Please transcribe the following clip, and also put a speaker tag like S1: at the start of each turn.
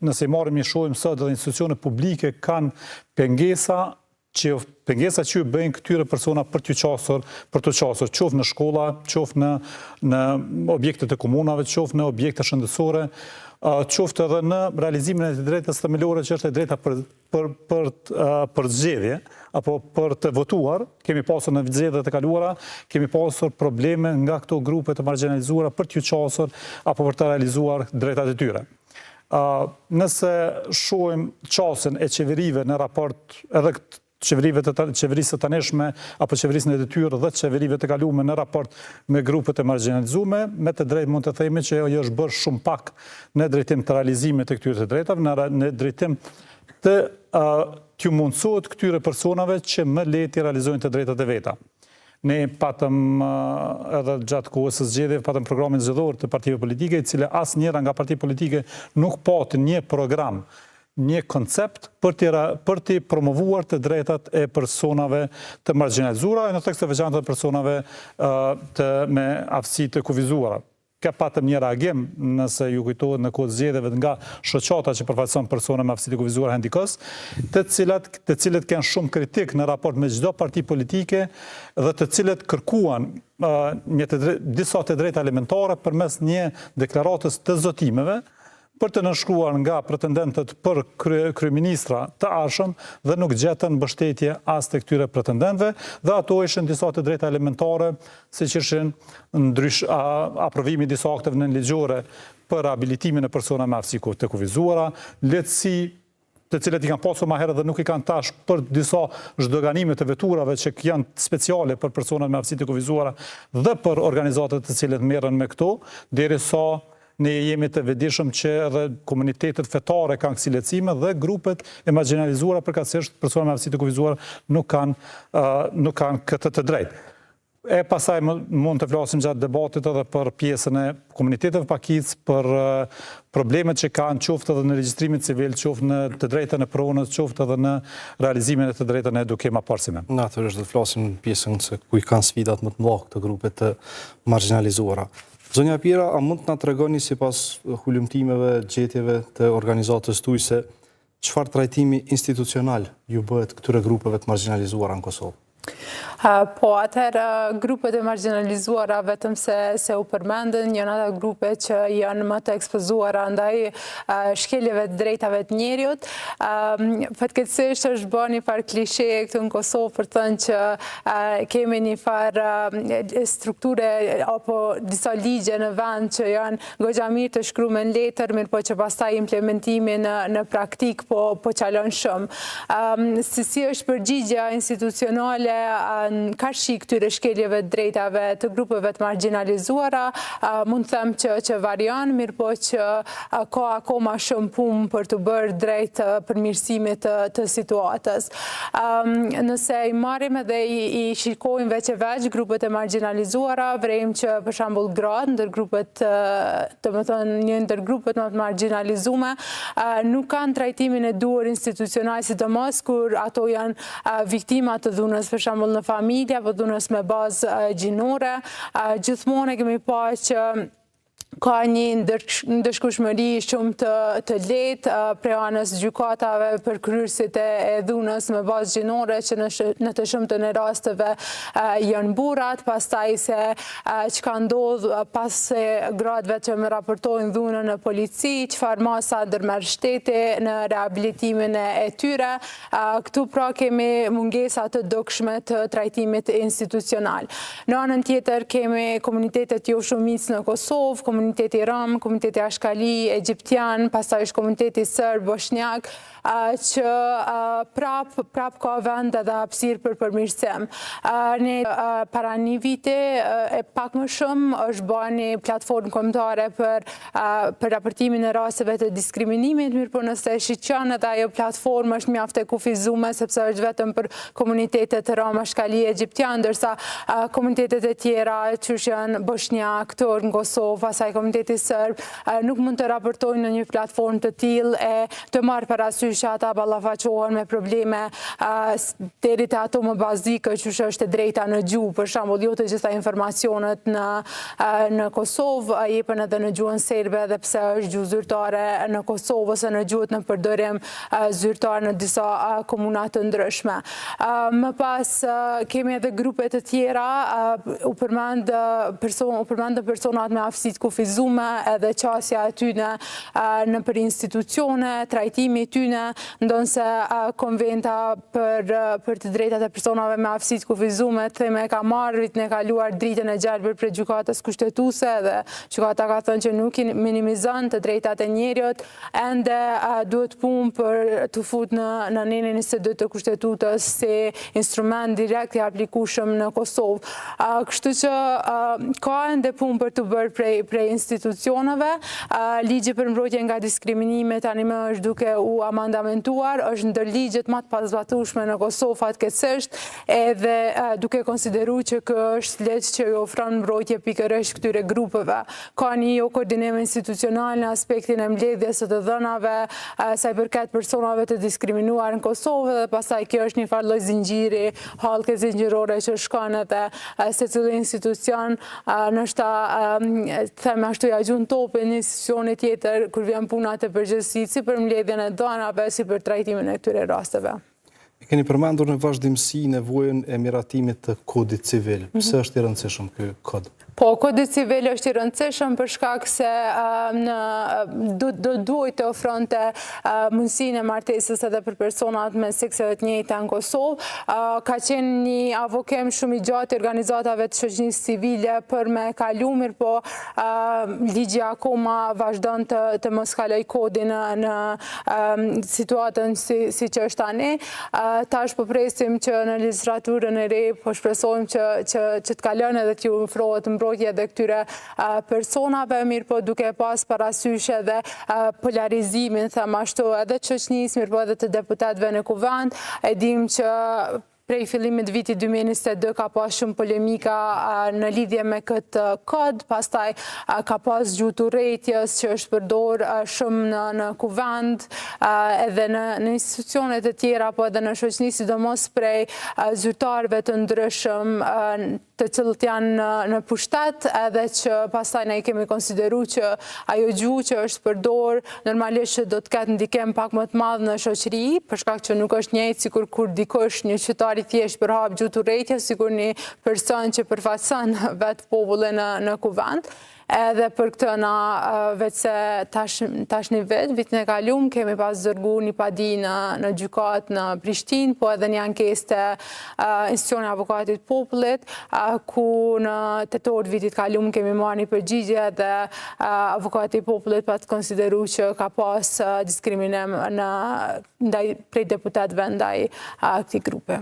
S1: nëse i marrim një shohim sot dhe institucione publike kanë pengesa që ju bëjnë këtyre persona për të qasur, qoftë në shkolla, qoftë në objektet e komunave, qoftë në objekte shëndetësore, qoftë edhe në realizimin e drejtës themelore që është e drejta për zgjedhje, apo për të votuar. Kemi pasur në zgjedhjet e kaluara, kemi pasur probleme nga këto grupe të marginalizuara për të qasur apo për të realizuar drejtat e tyre. Nëse shohim qasjen e qeverive në raport edhe qeverisë të tanishme apo qeverisë në detyrë dhe qeverive të kaluame në raport me grupet e marginalizume, me të drejtë mund të themi që ajo është bërë shumë pak në drejtim të realizimit të këtyre të drejtave, në drejtim të t'ju mundësohet këtyre personave që më lehtë realizojnë të drejtat e veta. Ne patëm edhe gjatë kohës së zgjedhjeve, patëm programin zgjedhor të partive politike, i cile asnjëra nga partitë politike nuk pati një program, një koncept për të promovuar të drejtat e personave të marginalizuara, në tekst të veçantë të personave me aftësi të kufizuara. Ka patëm një reagim, nëse ju kujtohet në kohë zgjedhjeve nga shoqata që përfaqëson persona me aftësi të kufizuara handikos, të cilët kanë shumë kritik në raport me çdo parti politike dhe të cilët kërkuan disa të drejta elementare përmes një deklaratës të zotimeve, për të nënshkruar nga pretendentët për kryeministra të ardhshëm dhe nuk gjetën mbështetje as të këtyre pretendentëve, dhe ato ishin disa të drejta elementare, siç ishin aprovimi i disa akteve nënligjore për rehabilitimin e personave me aftësi të kufizuara, lehtësi të cilët i kanë pasur më herët dhe nuk i kanë tash për disa zhdoganime të veturave që janë speciale për personat me aftësi të kufizuara dhe për organizatat të cilët merren me këto, derisa ne jemi të vetëdijshëm që edhe komunitetet fetare kanë kësi lehtësime dhe grupet e marginalizuara përkatësisht persona me aftësi të kufizuara nuk kanë këtë të drejtë. E pasaj mund të flasim gjatë debatit edhe për pjesën e komuniteteve pakicë, për problemet që kanë qoftë edhe në regjistrimin civil, qoftë në të drejtën e pronës, qoftë edhe në realizimin e të drejtën e edukim apartësime.
S2: Natyrisht do të flasim pjesën se ku i kanë sfidat më të mëdha këto grupe të marginalizuara. Zonja Pira, a mund të na tregoni sipas hulumtimeve, gjetjeve të organizatës tuaj se çfarë trajtimi institucional ju bëhet këtyre grupeve të marginalizuara në Kosovë?
S3: Po, atëherë grupet e marginalizuara vetëm se u përmendën, janë ata grupe që janë më të ekspozuara ndaj shkeljeve të drejtave të njerëzit. Fatkeqësisht është bërë një farë klishe këtu në Kosovë për të thënë që kemi një farë strukture apo disa ligje në vend që janë goxha mirë të shkruar në letër, mirë po që pastaj implementimi në praktik po çalon shumë. Si është përgjigjja institucionale në karshi këtyre shkeljeve të drejtave të grupeve të marginalizuara, mund të them që varion, mirë po që ka akoma shumë punë për të bërë drejt përmirësimit të situatës. Nëse i marrim edhe i shikojmë veç e veç grupet e marginalizuara, vrejmë që për shembull gratë ndër grupet, një ndër grupet më të marginalizume, nuk kanë trajtimin e duhur institucional, sidomos kur ato janë viktima të dhunës, për shembull në familje apo dhunës me bazë gjinore. Gjithmonë e kemi pa që ka një ndëshkueshmëri shumë të lehtë prej anës gjykatave për kryerësit e dhunës me bazë gjinore që në të shumtën e rasteve janë burrat, pastaj se çka ndodh pas se gradëve që më raportojnë dhunën në polici, çfarë masa ndërmerr shteti në rehabilitimin e tyre. Këtu pra kemi mungesa të dukshme të trajtimit institucional. Në anën tjetër kemi komunitetet jo shumicë në Kosovë, komuniteti rom, komuniteti ashkali, egjiptian, pastaj është komuniteti serb, bosnjak, që prap ka vend edhe hapësirë për përmirësim. Ne para një viti e pak më shumë është bërë një platformë kombëtare për raportimin e rasteve të diskriminimit, mirë po nëse shqyqan edhe ajo platformë është mjaft e kufizume sepse është vetëm për komunitetet rom, ashkali, egjiptian, ndërsa komunitetet e tjera që janë bosnjak, turk në Kosovë, pastaj Komiteti Serb nuk mund të raportojnë në një platformë të tillë e të marrë parasysh që ata ballafaqohen me probleme deri te ato më bazike që është e drejta në gjuhë, për shembull, jo të gjitha informacionet në Kosovë jepen edhe në gjuhën serbe, edhe pse është gjuhë zyrtare në Kosovë ose në gjuhët në përdorjem zyrtar në disa komuna të ndryshme. Më pas kemi edhe grupe të tjera, u përmendën personat me aftësitë kufizume, edhe qasja e tyne në për institucione, trajtimi i tyne, ndonse konventa për të drejtat e personave me aftësitë kufizume theme ka marrë vitin e kaluar dritën e gjelbër për gjykatës kushtetuese dhe gjykata ka thënë që nuk i minimizon të drejtat e njerëzit, ende duhet punë për të futur në nenin 22 të kushtetutës si instrument direkt i aplikueshëm në Kosovë. Kështu që ka ende punë për të bërë prej institucioneve. Ligji për mbrojtje nga diskriminimi tani më është duke u amandamentuar, është ndër ligjet më të pazbatueshme në Kosovë fatkeqësisht, edhe duke konsideruar që ky është ligj që i ofron mbrojtje pikërisht këtyre grupeve. Ka një koordinim institucional në aspektin e mbledhjes së të dhënave sa i përket personave të diskriminuar në Kosovë, dhe pastaj kjo është një farë lloj zinxhiri, hallke zinxhirore që shkon edhe secili institucion, nështë them ashtu ja gjun topin një institucioni tjetër kur vjen puna te përgjegjësitë si për mbledhjen e dhënave, si për trajtimin e këtyre rasteve.
S2: Keni përmendur në vazhdimsi nevojën e miratimit të kodit civil. Pse është i rëndësishëm ky kod?
S3: Po, kodi civil është i rëndësishëm për shkak se duhet të ofronte mundësinë e martesës edhe për personat me sekseve të njëjta në Kosovë. Ka qenë një avokem shumë i gjatë i organizatave të shoqërisë civile për me kalu, mirë po ligji akoma vazhdon të mos kaloj kodin në situatën si që është tani. Tash po presim që në legjislaturën e re po shpresojmë që të kalon edhe t'ju ofrohet mbrojtje edhe këtyre personave, mirë po duke pas parasysh edhe polarizimin, them ashtu, edhe të shoqënisë, mirë po edhe të deputetëve në kuvend. E dim që prej fillimit vitit 2022 ka pas shumë polemika në lidhje me këtë kod, pastaj ka pas gjuturrëtjes që është përdor shumë në kuvend, edhe në institucionet e tjera, po edhe në shoqëni, sidomos prej zyrtarëve të ndryshëm të cilët janë në pushtet, edhe që pastaj ne kemi konsideruar që ajo gjuhë që është përdor normalisht që do të ketë ndikim pak më të madh në shoqëri, për shkak që nuk është njëjtë sikur kur dikush një qytetar i thjesht përhap gjuturrëtje, sikur një person që përfaqëson vetë popullin në kuvend. Edhe për këtë na veçse tash një vitin e kaluar kemi pas dërguar një padi në gjykatë në Prishtinë, po edhe një ankesë te institucioni i avokatit popullit, ku në tetor vitit kaluar kemi marrë një përgjigje dhe avokati i popullit pa të konsideruar që ka pas diskriminim ndaj prej deputetëve ndaj këtij grupi.